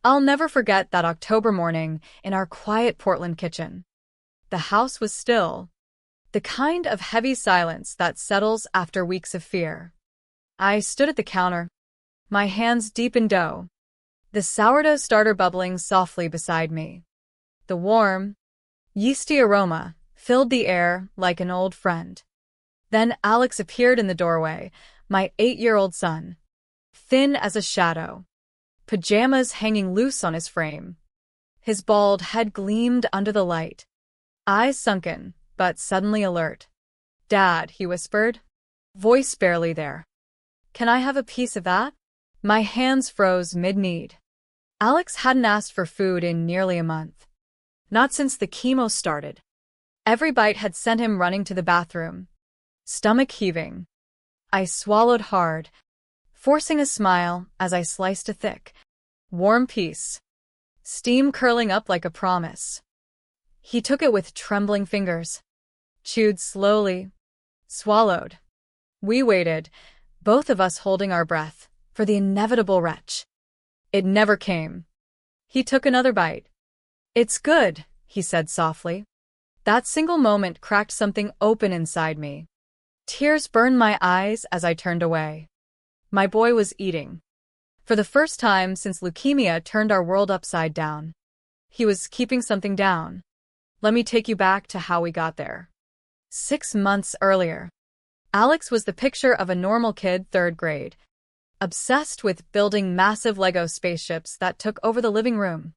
I'll never forget that October morning in our quiet Portland kitchen. The house was still, the kind of heavy silence that settles after weeks of fear. I stood at the counter, my hands deep in dough, the sourdough starter bubbling softly beside me. The warm, yeasty aroma filled the air like an old friend. Then Alex appeared in the doorway, my 8-year-old son, thin as a shadow, pajamas hanging loose on his frame. His bald head gleamed under the light, eyes sunken, but suddenly alert. "Dad," he whispered, voice barely there. "Can I have a piece of that?" My hands froze mid-need. Alex hadn't asked for food in nearly a month. Not since the chemo started. Every bite had sent him running to the bathroom, stomach heaving. I swallowed hard, forcing a smile as I sliced a thick, warm piece, steam curling up like a promise. He took it with trembling fingers, chewed slowly, swallowed. We waited, both of us holding our breath, for the inevitable retch. It never came. He took another bite. "It's good," he said softly. That single moment cracked something open inside me. Tears burned my eyes as I turned away. My boy was eating. For the first time since leukemia turned our world upside down. He was keeping something down. Let me take you back to how we got there. 6 months earlier, Alex was the picture of a normal kid, 3rd grade, obsessed with building massive Lego spaceships that took over the living room,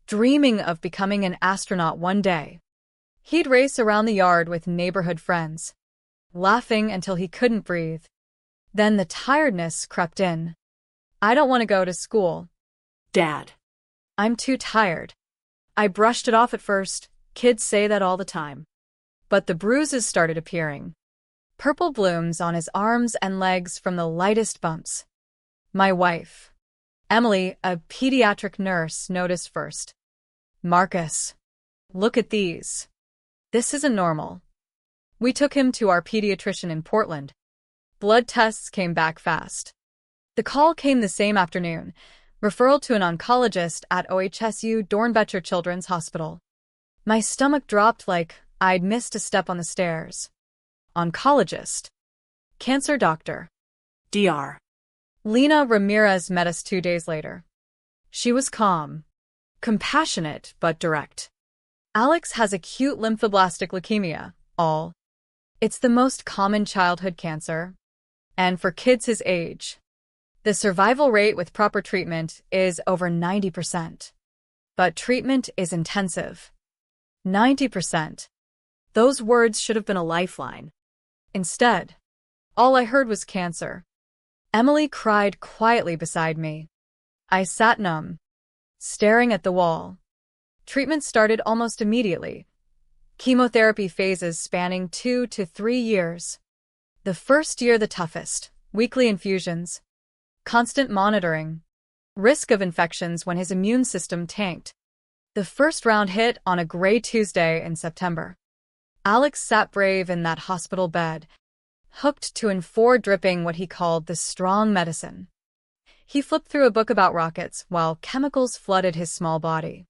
dreaming of becoming an astronaut one day. He'd race around the yard with neighborhood friends, laughing until he couldn't breathe. Then the tiredness crept in. "I don't want to go to school, Dad. I'm too tired." I brushed it off at first. Kids say that all the time. But the bruises started appearing. Purple blooms on his arms and legs from the lightest bumps. My wife, Emily, a pediatric nurse, noticed first. "Marcus, look at these. This isn't normal." We took him to our pediatrician in Portland. Blood tests came back fast. The call came the same afternoon, referral to an oncologist at OHSU Dornbecher Children's Hospital. My stomach dropped like I'd missed a step on the stairs. Oncologist. Cancer doctor. Dr. Lena Ramirez met us 2 days later. She was calm, compassionate, but direct. "Alex has acute lymphoblastic leukemia, all. It's the most common childhood cancer. And for kids his age, the survival rate with proper treatment is over 90%. But treatment is intensive. 90%. Those words should have been a lifeline. Instead, all I heard was cancer. Emily cried quietly beside me. I sat numb, staring at the wall. Treatment started almost immediately. Chemotherapy phases spanning 2 to 3 years. The first year the toughest, weekly infusions, constant monitoring, risk of infections when his immune system tanked. The first round hit on a gray Tuesday in September. Alex sat brave in that hospital bed, hooked to and for dripping what he called the strong medicine. He flipped through a book about rockets while chemicals flooded his small body.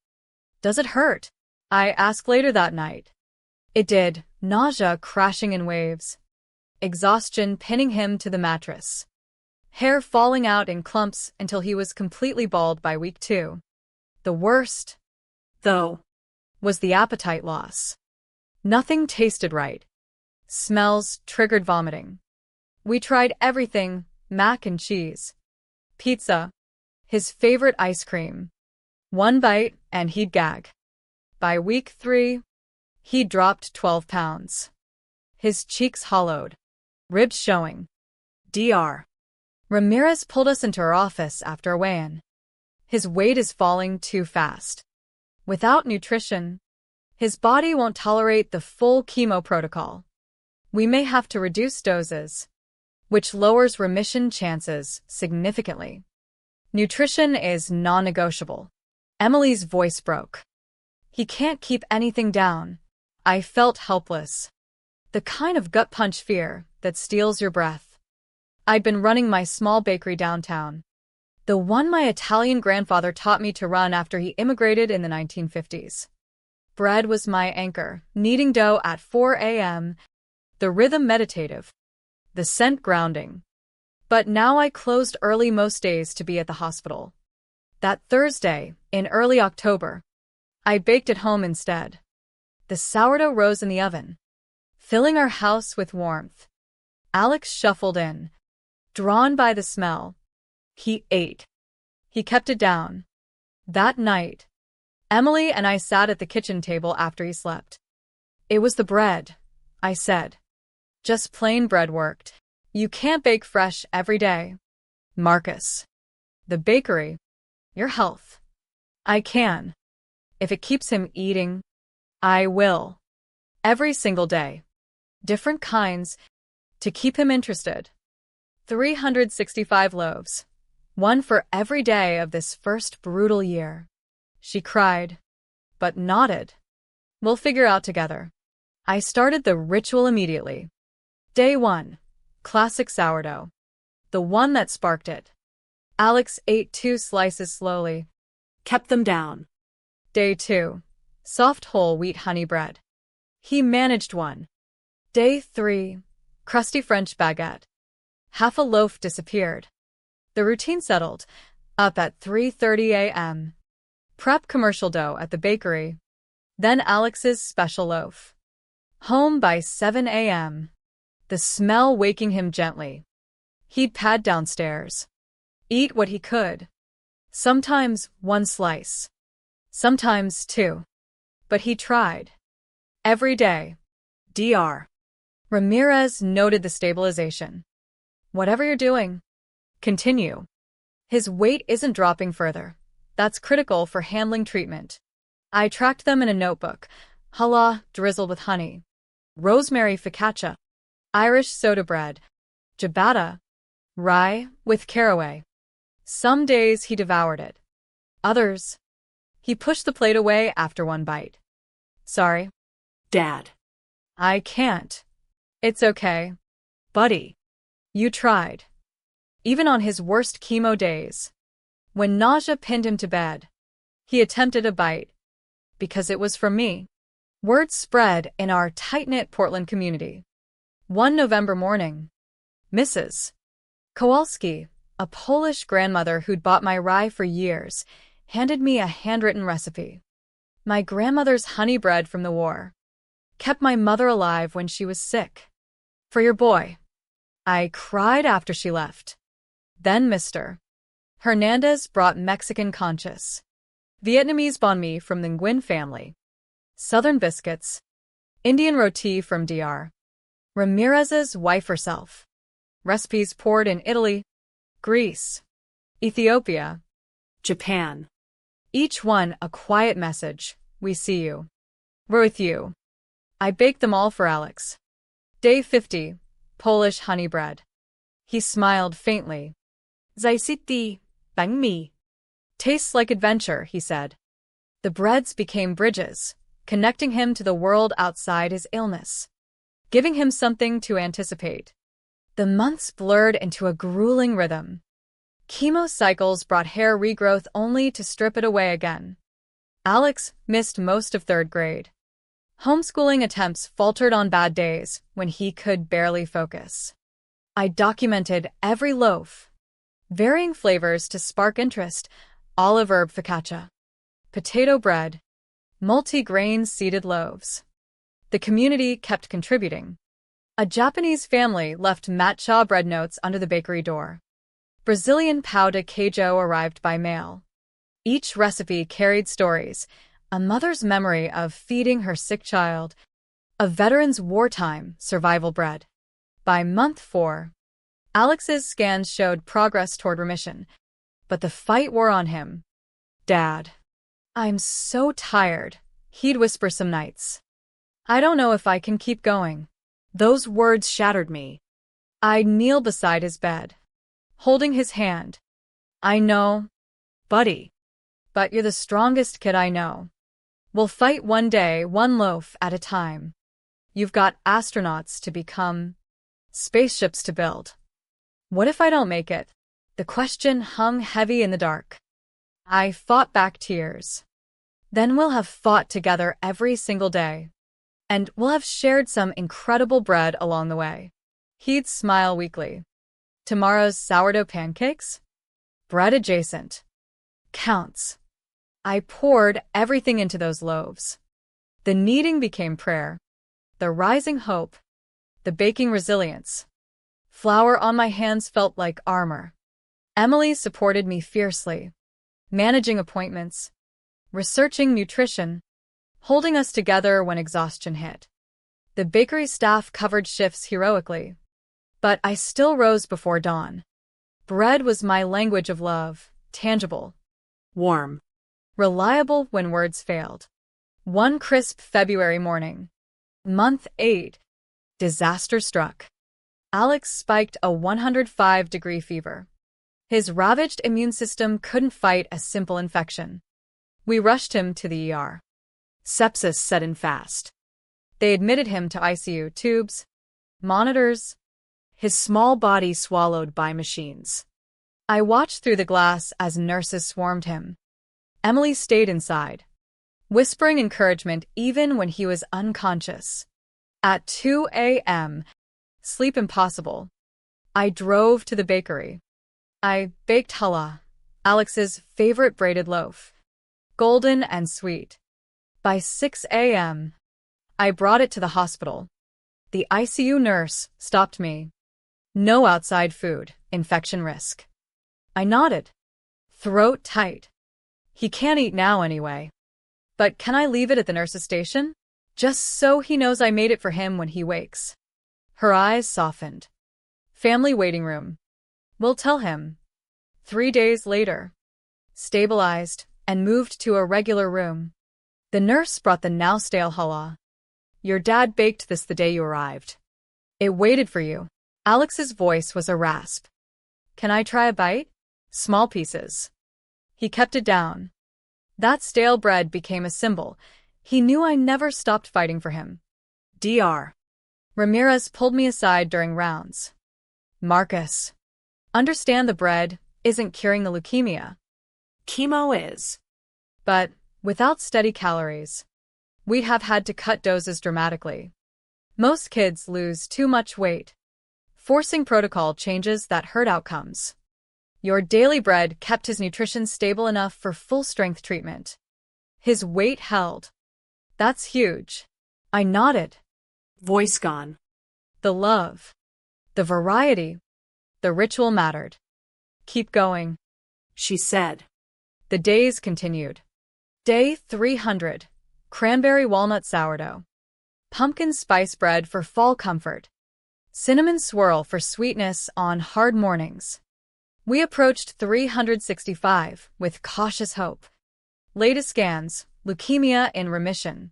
"Does it hurt?" I asked later that night. It did, nausea crashing in waves, exhaustion pinning him to the mattress, hair falling out in clumps until he was completely bald by week 2. The worst, though, was the appetite loss. Nothing tasted right. Smells triggered vomiting. We tried everything, mac and cheese, pizza, his favorite ice cream. One bite and he'd gag. By week 3, he dropped 12 pounds. His cheeks hollowed, ribs showing. Dr. Ramirez pulled us into her office after a weigh-in. "His weight is falling too fast. Without nutrition, his body won't tolerate the full chemo protocol. We may have to reduce doses, which lowers remission chances significantly. Nutrition is non-negotiable." Emily's voice broke. "He can't keep anything down." I felt helpless. The kind of gut punch fear that steals your breath. I'd been running my small bakery downtown, The one my Italian grandfather taught me to run after he immigrated in the 1950s. Bread was my anchor, kneading dough at 4 a.m., the rhythm meditative, the scent grounding. But now I closed early most days to be at the hospital. That Thursday, in early October, I baked at home instead. The sourdough rose in the oven, filling our house with warmth. Alex shuffled in, drawn by the smell. He ate. He kept it down. That night, Emily and I sat at the kitchen table after he slept. It was the bread, I said. Just plain bread worked. You can't bake fresh every day. Marcus. The bakery. Your health. I can. If it keeps him eating, I will. Every single day. Different kinds, to keep him interested. 365 loaves. One for every day of this first brutal year. She cried, but nodded. We'll figure out together. I started the ritual immediately. Day 1. Classic sourdough. The one that sparked it. Alex ate 2 slices slowly. Kept them down. Day 2. Soft whole wheat honey bread. He managed one. Day 3. Crusty French baguette. Half a loaf disappeared. The routine settled. Up at 3:30 a.m. Prep commercial dough at the bakery. Then Alex's special loaf. Home by 7 a.m. The smell waking him gently. He'd pad downstairs. Eat what he could. Sometimes 1 slice. Sometimes 2. But he tried. Every day. Dr. Ramirez noted the stabilization. Whatever you're doing, continue. His weight isn't dropping further. That's critical for handling treatment. I tracked them in a notebook. Challah drizzled with honey. Rosemary focaccia. Irish soda bread. Ciabatta. Rye with caraway. Some days he devoured it. Others, he pushed the plate away after 1 bite. Sorry, Dad. I can't. It's okay. Buddy. You tried. Even on his worst chemo days. When nausea pinned him to bed, he attempted a bite. Because it was from me. Word spread in our tight-knit Portland community. One November morning, Mrs. Kowalski, a Polish grandmother who'd bought my rye for years, handed me a handwritten recipe. My grandmother's honey bread from the war. Kept my mother alive when she was sick. For your boy. I cried after she left. Then Mr. Hernandez brought Mexican conchas. Vietnamese banh mi from the Nguyen family. Southern biscuits. Indian roti from Dr. Ramirez's wife herself. Recipes poured in Italy, Greece, Ethiopia, Japan. Each one a quiet message. We see you. We're with you. I baked them all for Alex. Day 50. Polish honey bread. He smiled faintly. Zaisiti, bánh mì. Tastes like adventure, he said. The breads became bridges, connecting him to the world outside his illness, giving him something to anticipate. The months blurred into a grueling rhythm. Chemo cycles brought hair regrowth only to strip it away again. Alex missed most of 3rd grade. Homeschooling attempts faltered on bad days when he could barely focus. I documented every loaf. Varying flavors to spark interest. Olive herb focaccia. Potato bread. Multi-grain seeded loaves. The community kept contributing. A Japanese family left matcha bread notes under the bakery door. Brazilian pão de queijo arrived by mail. Each recipe carried stories, a mother's memory of feeding her sick child, a veteran's wartime survival bread. By month 4, Alex's scans showed progress toward remission, but the fight wore on him. Dad, I'm so tired, he'd whisper some nights. I don't know if I can keep going. Those words shattered me. I'd kneel beside his bed, holding his hand. I know, buddy, but you're the strongest kid I know. We'll fight one day, one loaf at a time. You've got astronauts to become, spaceships to build. What if I don't make it? The question hung heavy in the dark. I fought back tears. Then we'll have fought together every single day. And we'll have shared some incredible bread along the way. He'd smile weakly. Tomorrow's sourdough pancakes? Bread adjacent. Counts. I poured everything into those loaves. The kneading became prayer. The rising hope. The baking resilience. Flour on my hands felt like armor. Emily supported me fiercely, managing appointments, researching nutrition, holding us together when exhaustion hit. The bakery staff covered shifts heroically, but I still rose before dawn. Bread was my language of love, tangible, Warm. reliable when words failed. One crisp February morning, month 8, disaster struck. Alex spiked a 105-degree fever. His ravaged immune system couldn't fight a simple infection. We rushed him to the ER. Sepsis set in fast. They admitted him to ICU tubes, monitors, His small body swallowed by machines. I watched through the glass as nurses swarmed him. Emily stayed inside, whispering encouragement even when he was unconscious. At 2 a.m., sleep impossible, I drove to the bakery. I baked challah, Alex's favorite braided loaf, golden and sweet. By 6 a.m., I brought it to the hospital. The ICU nurse stopped me. No outside food, infection risk. I nodded. Throat tight. He can't eat now anyway. But can I leave it at the nurse's station? Just so he knows I made it for him when he wakes. Her eyes softened. Family waiting room. We'll tell him. 3 days later. Stabilized and moved to a regular room. The nurse brought the now stale challah. Your dad baked this the day you arrived. It waited for you. Alex's voice was a rasp. Can I try a bite? Small pieces. He kept it down. That stale bread became a symbol. He knew I never stopped fighting for him. Dr. Ramirez pulled me aside during rounds. Marcus, understand the bread isn't curing the leukemia. Chemo is. But without steady calories, we'd have had to cut doses dramatically. Most kids lose too much weight, forcing protocol changes that hurt outcomes. Your daily bread kept his nutrition stable enough for full-strength treatment. His weight held. That's huge. I nodded. Voice gone. The love, the variety, the ritual mattered. Keep going, She said. The days continued. Day 300, cranberry walnut sourdough. Pumpkin spice bread for fall comfort. Cinnamon swirl for sweetness on hard mornings. We approached 365 with cautious hope. Latest scans, leukemia in remission.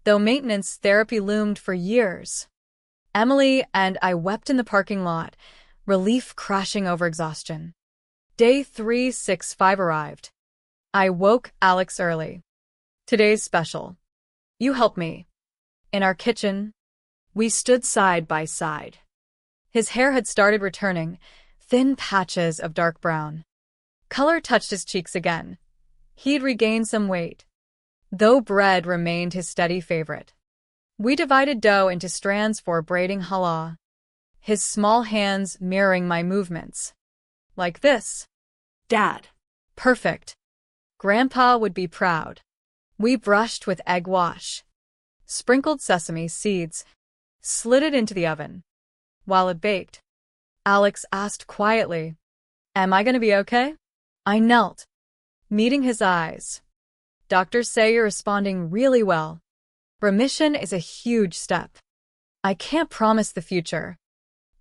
Though maintenance therapy loomed for years. Emily and I wept in the parking lot, relief crashing over exhaustion. Day 365 arrived. I woke Alex early. Today's special. You help me. In our kitchen, we stood side by side. His hair had started returning, thin patches of dark brown. Color touched his cheeks again. He'd regained some weight, though bread remained his steady favorite. We divided dough into strands for braiding challah, his small hands mirroring my movements. Like this. Dad. Perfect. Grandpa would be proud. We brushed with egg wash, sprinkled sesame seeds, slid it into the oven. While it baked, Alex asked quietly, Am I going to be okay? I knelt, meeting his eyes. Doctors say you're responding really well. Remission is a huge step. I can't promise the future,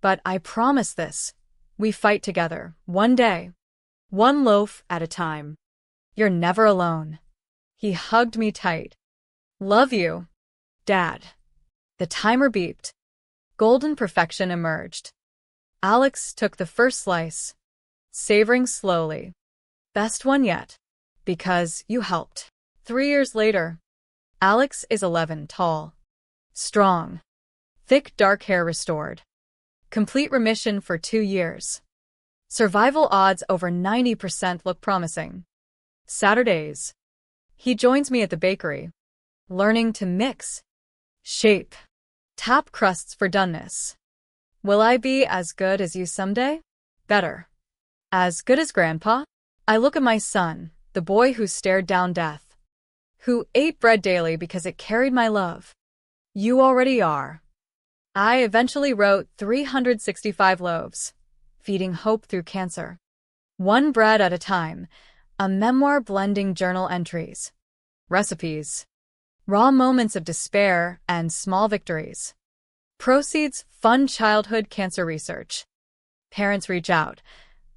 but I promise this. We fight together, one day, one loaf at a time. You're never alone. He hugged me tight. Love you, Dad. The timer beeped. Golden perfection emerged. Alex took the first slice, savoring slowly. Best one yet, because you helped. 3 years later, Alex is 11 tall, strong, thick dark hair restored. Complete remission for 2 years. Survival odds over 90% look promising. Saturdays. He joins me at the bakery, learning to mix, shape, tap crusts for doneness. Will I be as good as you someday? Better. As good as Grandpa? I look at my son, the boy who stared down death, who ate bread daily because it carried my love. You already are. I eventually wrote 365 loaves, feeding hope through cancer. One bread at a time, a memoir blending journal entries, recipes, raw moments of despair and small victories. Proceeds fund childhood cancer research. Parents reach out.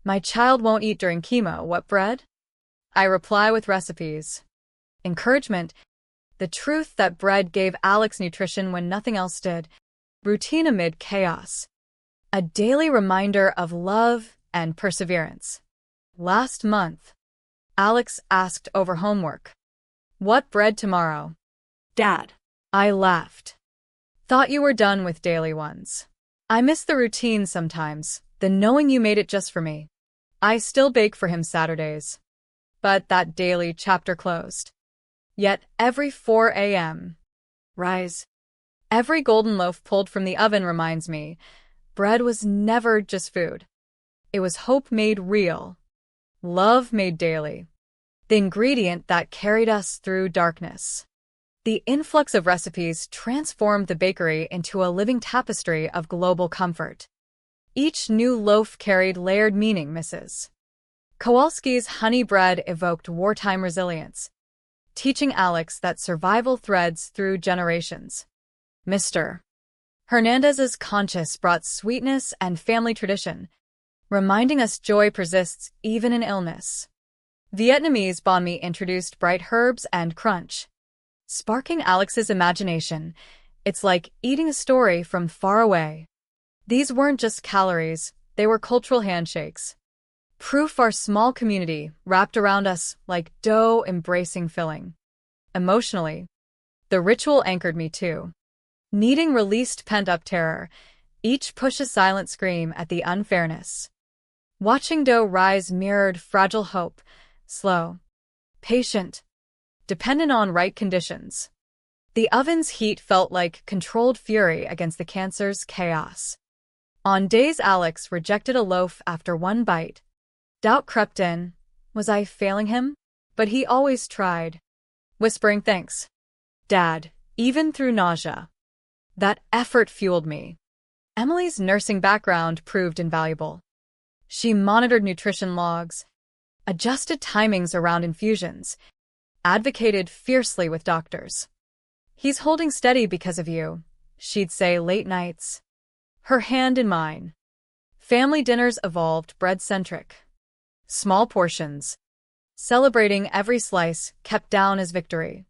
My child won't eat during chemo. What bread? I reply with recipes. Encouragement. The truth that bread gave Alex nutrition when nothing else did. Routine amid chaos. A daily reminder of love and perseverance. Last month, Alex asked over homework. What bread tomorrow? Dad. I laughed. Thought you were done with daily ones. I miss the routine sometimes, the knowing you made it just for me. I still bake for him Saturdays. But that daily chapter closed. Yet every 4 a.m. rise. Every golden loaf pulled from the oven reminds me, bread was never just food. It was hope made real. Love made daily. The ingredient that carried us through darkness. The influx of recipes transformed the bakery into a living tapestry of global comfort. Each new loaf carried layered meaning, Mrs. Kowalski's honey bread evoked wartime resilience, teaching Alex that survival threads through generations. Mr. Hernandez's conscience brought sweetness and family tradition, reminding us joy persists even in illness. Vietnamese banh mi introduced bright herbs and crunch, sparking Alex's imagination. It's like eating a story from far away. These weren't just calories, they were cultural handshakes. Proof our small community wrapped around us like dough embracing filling. Emotionally, the ritual anchored me too. Kneading released pent-up terror, each push a silent scream at the unfairness. Watching dough rise mirrored fragile hope, slow, patient, dependent on right conditions. The oven's heat felt like controlled fury against the cancer's chaos. On days Alex rejected a loaf after one bite, doubt crept in. Was I failing him? But he always tried, whispering thanks, Dad, even through nausea. That effort fueled me. Emily's nursing background proved invaluable. She monitored nutrition logs, adjusted timings around infusions, advocated fiercely with doctors. He's holding steady because of you, she'd say late nights, her hand in mine. Family dinners evolved bread-centric. Small portions, celebrating every slice, kept down as victory.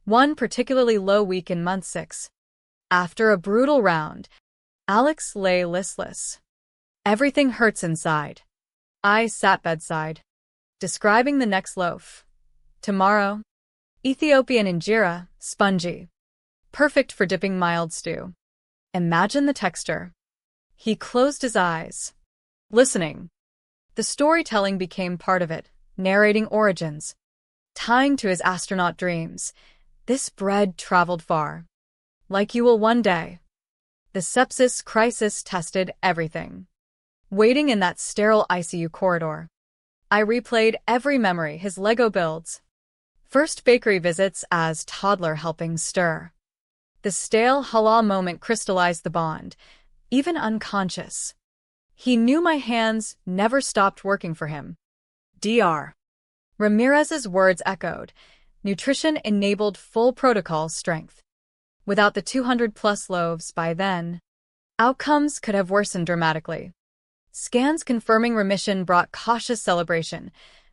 One particularly low week in month 6. After a brutal round, Alex lay listless. Everything hurts inside. I sat bedside, describing the next loaf. Tomorrow, Ethiopian injera, spongy. Perfect for dipping mild stew. Imagine the texture. He closed his eyes, listening. The storytelling became part of it, narrating origins, tying to his astronaut dreams. This bread traveled far. Like you will one day. The sepsis crisis tested everything. Waiting in that sterile ICU corridor, I replayed every memory, his Lego builds. First bakery visits as toddler helping stir. The stale halal moment crystallized the bond, even unconscious. He knew my hands never stopped working for him. Dr. Ramirez's words echoed. Nutrition enabled full protocol strength. Without the 200-plus loaves by then, outcomes could have worsened dramatically. Scans confirming remission brought cautious celebration.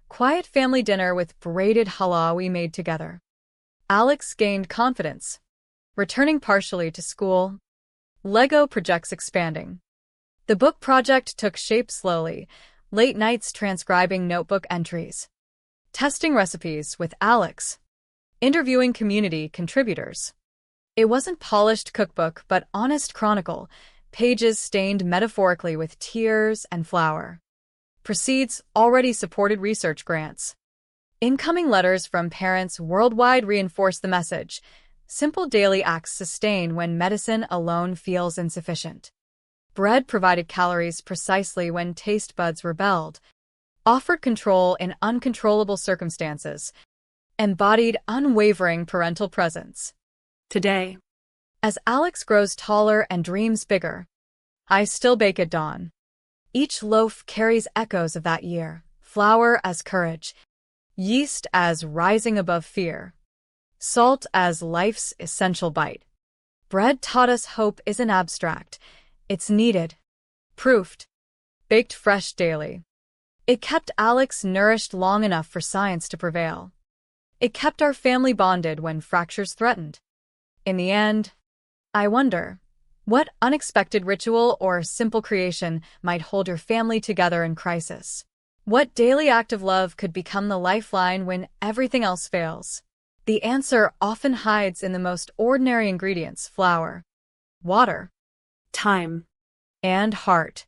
Quiet family dinner with braided challah we made together. Alex gained confidence. Returning partially to school. Lego projects expanding. The book project took shape slowly, late nights transcribing notebook entries. Testing recipes with Alex. Interviewing community contributors. It wasn't polished cookbook but honest chronicle, pages stained metaphorically with tears and flour. Proceeds already supported research grants. Incoming letters from parents worldwide reinforce the message. Simple daily acts sustain when medicine alone feels insufficient. Bread provided calories precisely when taste buds rebelled, offered control in uncontrollable circumstances, embodied unwavering parental presence. Today, As Alex grows taller and dreams bigger, I still bake at dawn. Each loaf carries echoes of that year, flour as courage, yeast as rising above fear, salt as life's essential bite. Bread taught us hope isn't abstract, it's needed, proofed, baked fresh daily. It kept Alex nourished long enough for science to prevail. It kept our family bonded when fractures threatened. In the end, I wonder, what unexpected ritual or simple creation might hold your family together in crisis? What daily act of love could become the lifeline when everything else fails? The answer often hides in the most ordinary ingredients: flour, water, time, and heart.